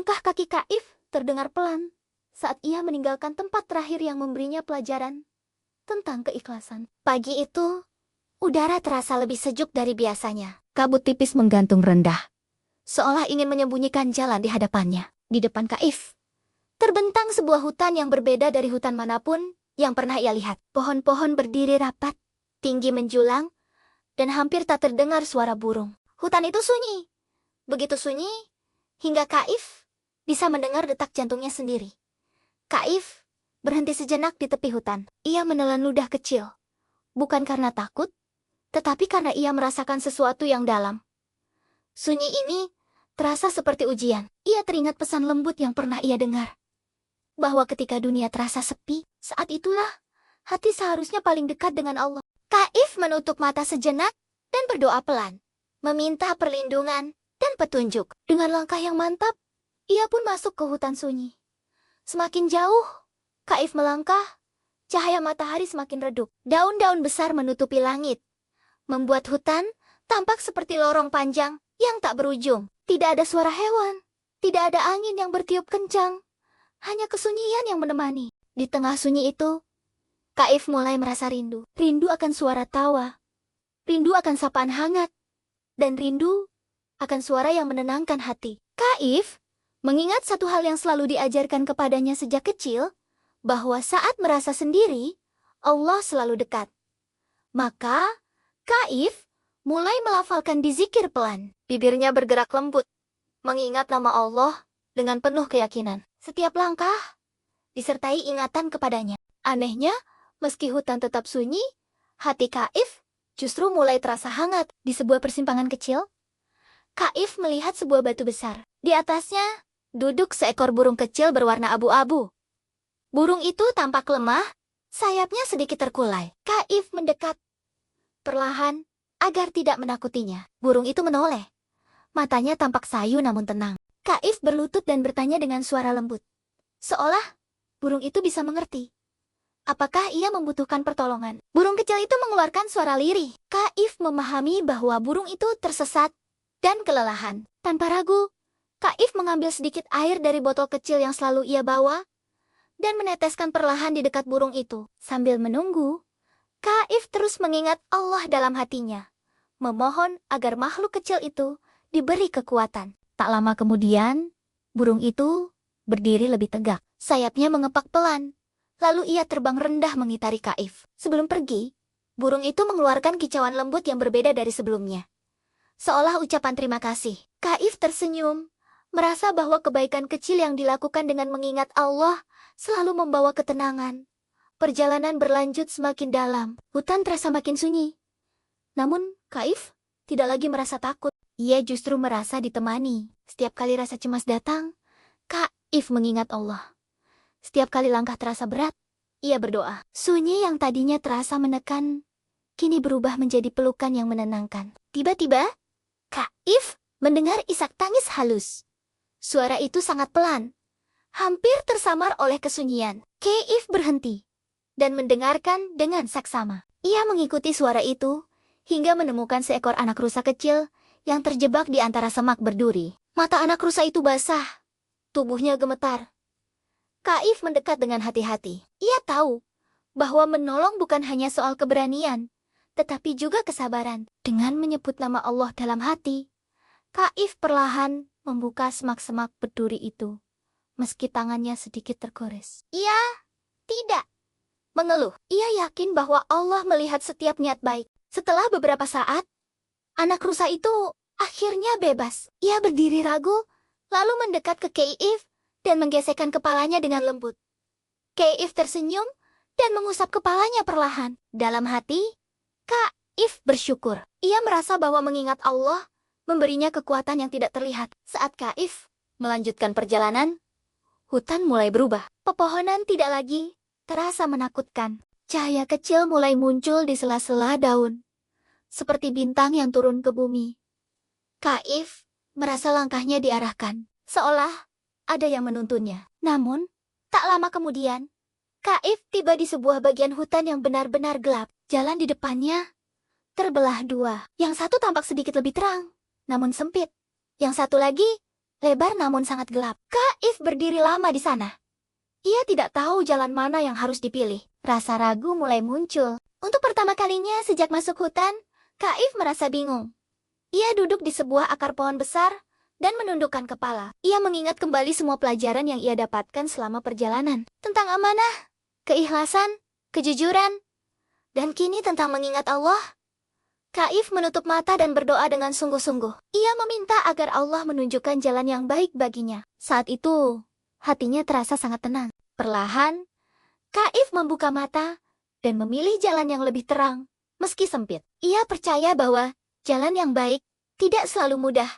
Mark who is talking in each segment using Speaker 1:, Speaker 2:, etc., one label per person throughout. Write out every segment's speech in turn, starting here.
Speaker 1: Langkah kaki Kaif terdengar pelan saat ia meninggalkan tempat terakhir yang memberinya pelajaran tentang keikhlasan. Pagi itu, udara terasa lebih sejuk dari biasanya. Kabut tipis menggantung rendah, seolah ingin menyembunyikan jalan di hadapannya. Di depan Kaif, terbentang sebuah hutan yang berbeda dari hutan manapun yang pernah ia lihat. Pohon-pohon berdiri rapat, tinggi menjulang, dan hampir tak terdengar suara burung. Hutan itu sunyi. Begitu sunyi, hingga Kaif bisa mendengar detak jantungnya sendiri. Kaif berhenti sejenak di tepi hutan. Ia menelan ludah kecil, bukan karena takut, tetapi karena ia merasakan sesuatu yang dalam. Sunyi ini terasa seperti ujian. Ia teringat pesan lembut yang pernah ia dengar, bahwa ketika dunia terasa sepi, saat itulah hati seharusnya paling dekat dengan Allah. Kaif menutup mata sejenak dan berdoa pelan, meminta perlindungan dan petunjuk. Dengan langkah yang mantap, ia pun masuk ke hutan sunyi. Semakin jauh, Kaif melangkah, cahaya matahari semakin redup. Daun-daun besar menutupi langit, membuat hutan tampak seperti lorong panjang yang tak berujung. Tidak ada suara hewan, tidak ada angin yang bertiup kencang, hanya kesunyian yang menemani. Di tengah sunyi itu, Kaif mulai merasa rindu. Rindu akan suara tawa, rindu akan sapaan hangat, dan rindu akan suara yang menenangkan hati. Kaif mengingat satu hal yang selalu diajarkan kepadanya sejak kecil, bahwa saat merasa sendiri, Allah selalu dekat. Maka, Kaif mulai melafalkan dzikir pelan. Bibirnya bergerak lembut, mengingat nama Allah dengan penuh keyakinan. Setiap langkah disertai ingatan kepadanya. Anehnya, meski hutan tetap sunyi, hati Kaif justru mulai terasa hangat. Di sebuah persimpangan kecil, Kaif melihat sebuah batu besar. Di atasnya duduk seekor burung kecil berwarna abu-abu. Burung itu tampak lemah, sayapnya sedikit terkulai. Kaif mendekat perlahan agar tidak menakutinya. Burung itu menoleh. Matanya tampak sayu namun tenang. Kaif berlutut dan bertanya dengan suara lembut, seolah burung itu bisa mengerti. Apakah ia membutuhkan pertolongan? Burung kecil itu mengeluarkan suara lirih. Kaif memahami bahwa burung itu tersesat dan kelelahan. Tanpa ragu, Kaif mengambil sedikit air dari botol kecil yang selalu ia bawa dan meneteskan perlahan di dekat burung itu. Sambil menunggu, Kaif terus mengingat Allah dalam hatinya, memohon agar makhluk kecil itu diberi kekuatan. Tak lama kemudian, burung itu berdiri lebih tegak. Sayapnya mengepak pelan, lalu ia terbang rendah mengitari Kaif. Sebelum pergi, burung itu mengeluarkan kicauan lembut yang berbeda dari sebelumnya, seolah ucapan terima kasih. Kaif tersenyum, merasa bahwa kebaikan kecil yang dilakukan dengan mengingat Allah selalu membawa ketenangan. Perjalanan berlanjut semakin dalam. Hutan terasa makin sunyi. Namun, Kaif tidak lagi merasa takut. Ia justru merasa ditemani. Setiap kali rasa cemas datang, Kaif mengingat Allah. Setiap kali langkah terasa berat, ia berdoa. Sunyi yang tadinya terasa menekan, kini berubah menjadi pelukan yang menenangkan. Tiba-tiba, Kaif mendengar isak tangis halus. Suara itu sangat pelan, hampir tersamar oleh kesunyian. Kaif berhenti dan mendengarkan dengan saksama. Ia mengikuti suara itu hingga menemukan seekor anak rusa kecil yang terjebak di antara semak berduri. Mata anak rusa itu basah, tubuhnya gemetar. Kaif mendekat dengan hati-hati. Ia tahu bahwa menolong bukan hanya soal keberanian, tetapi juga kesabaran. Dengan menyebut nama Allah dalam hati, Kaif perlahan membuka semak-semak berduri itu, meski tangannya sedikit tergores. Ia tidak mengeluh. Ia yakin bahwa Allah melihat setiap niat baik. Setelah beberapa saat, anak rusa itu akhirnya bebas. Ia berdiri ragu, lalu mendekat ke Kaif dan menggesekkan kepalanya dengan lembut. Kaif tersenyum dan mengusap kepalanya perlahan. Dalam hati, Kaif bersyukur. Ia merasa bahwa mengingat Allah memberinya kekuatan yang tidak terlihat. Saat Kaif melanjutkan perjalanan, hutan mulai berubah. Pepohonan tidak lagi terasa menakutkan. Cahaya kecil mulai muncul di sela-sela daun, seperti bintang yang turun ke bumi. Kaif merasa langkahnya diarahkan, seolah ada yang menuntunnya. Namun, tak lama kemudian, Kaif tiba di sebuah bagian hutan yang benar-benar gelap. Jalan di depannya terbelah dua. Yang satu tampak sedikit lebih terang, namun sempit. Yang satu lagi lebar namun sangat gelap. Kaif berdiri lama di sana. Ia tidak tahu jalan mana yang harus dipilih. Rasa ragu mulai muncul. Untuk pertama kalinya sejak masuk hutan, Kaif merasa bingung. Ia duduk di sebuah akar pohon besar dan menundukkan kepala. Ia mengingat kembali semua pelajaran yang ia dapatkan selama perjalanan. Tentang amanah, keikhlasan, kejujuran, dan kini tentang mengingat Allah. Kaif menutup mata dan berdoa dengan sungguh-sungguh. Ia meminta agar Allah menunjukkan jalan yang baik baginya. Saat itu, hatinya terasa sangat tenang. Perlahan, Kaif membuka mata dan memilih jalan yang lebih terang, meski sempit. Ia percaya bahwa jalan yang baik tidak selalu mudah,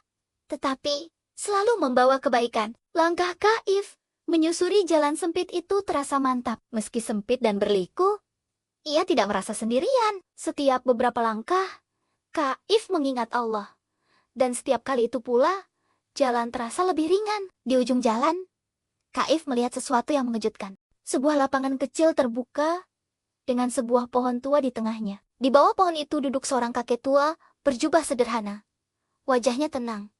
Speaker 1: tetapi selalu membawa kebaikan. Langkah Kaif menyusuri jalan sempit itu terasa mantap. Meski sempit dan berliku, ia tidak merasa sendirian. Setiap beberapa langkah, Kaif mengingat Allah. Dan setiap kali itu pula, jalan terasa lebih ringan. Di ujung jalan, Kaif melihat sesuatu yang mengejutkan. Sebuah lapangan kecil terbuka dengan sebuah pohon tua di tengahnya. Di bawah pohon itu duduk seorang kakek tua berjubah sederhana. Wajahnya tenang.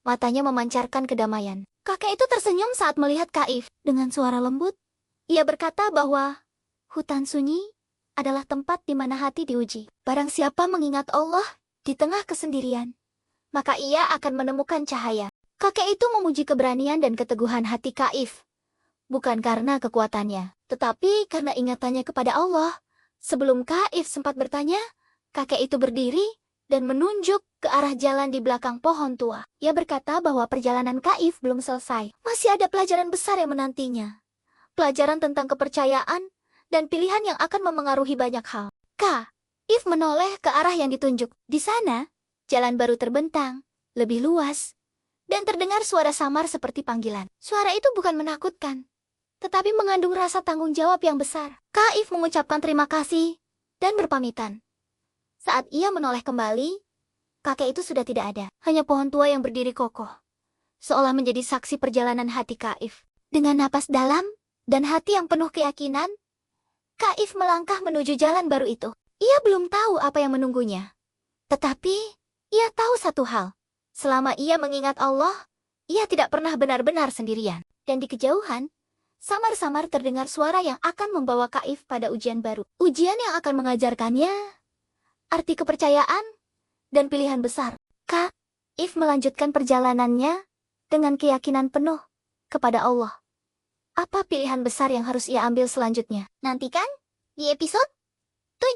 Speaker 1: Matanya memancarkan kedamaian. Kakek itu tersenyum saat melihat Kaif. Dengan suara lembut, ia berkata bahwa hutan sunyi adalah tempat di mana hati diuji. Barang siapa mengingat Allah di tengah kesendirian, maka ia akan menemukan cahaya. Kakek itu memuji keberanian dan keteguhan hati Kaif. Bukan karena kekuatannya, tetapi karena ingatannya kepada Allah. Sebelum Kaif sempat bertanya, kakek itu berdiri dan menunjuk ke arah jalan di belakang pohon tua. Ia berkata bahwa perjalanan Kaif belum selesai. Masih ada pelajaran besar yang menantinya. Pelajaran tentang kepercayaan dan pilihan yang akan memengaruhi banyak hal. Kaif menoleh ke arah yang ditunjuk. Di sana, jalan baru terbentang, lebih luas, dan terdengar suara samar seperti panggilan. Suara itu bukan menakutkan, tetapi mengandung rasa tanggung jawab yang besar. Kaif mengucapkan terima kasih dan berpamitan. Saat ia menoleh kembali, kakek itu sudah tidak ada. Hanya pohon tua yang berdiri kokoh, seolah menjadi saksi perjalanan hati Kaif. Dengan napas dalam dan hati yang penuh keyakinan, Kaif melangkah menuju jalan baru itu. Ia belum tahu apa yang menunggunya. Tetapi, ia tahu satu hal. Selama ia mengingat Allah, ia tidak pernah benar-benar sendirian. Dan di kejauhan, samar-samar terdengar suara yang akan membawa Kaif pada ujian baru. Ujian yang akan mengajarkannya arti kepercayaan dan pilihan besar. Kaif melanjutkan perjalanannya dengan keyakinan penuh kepada Allah. Apa pilihan besar yang harus ia ambil selanjutnya? Nantikan di episode 7.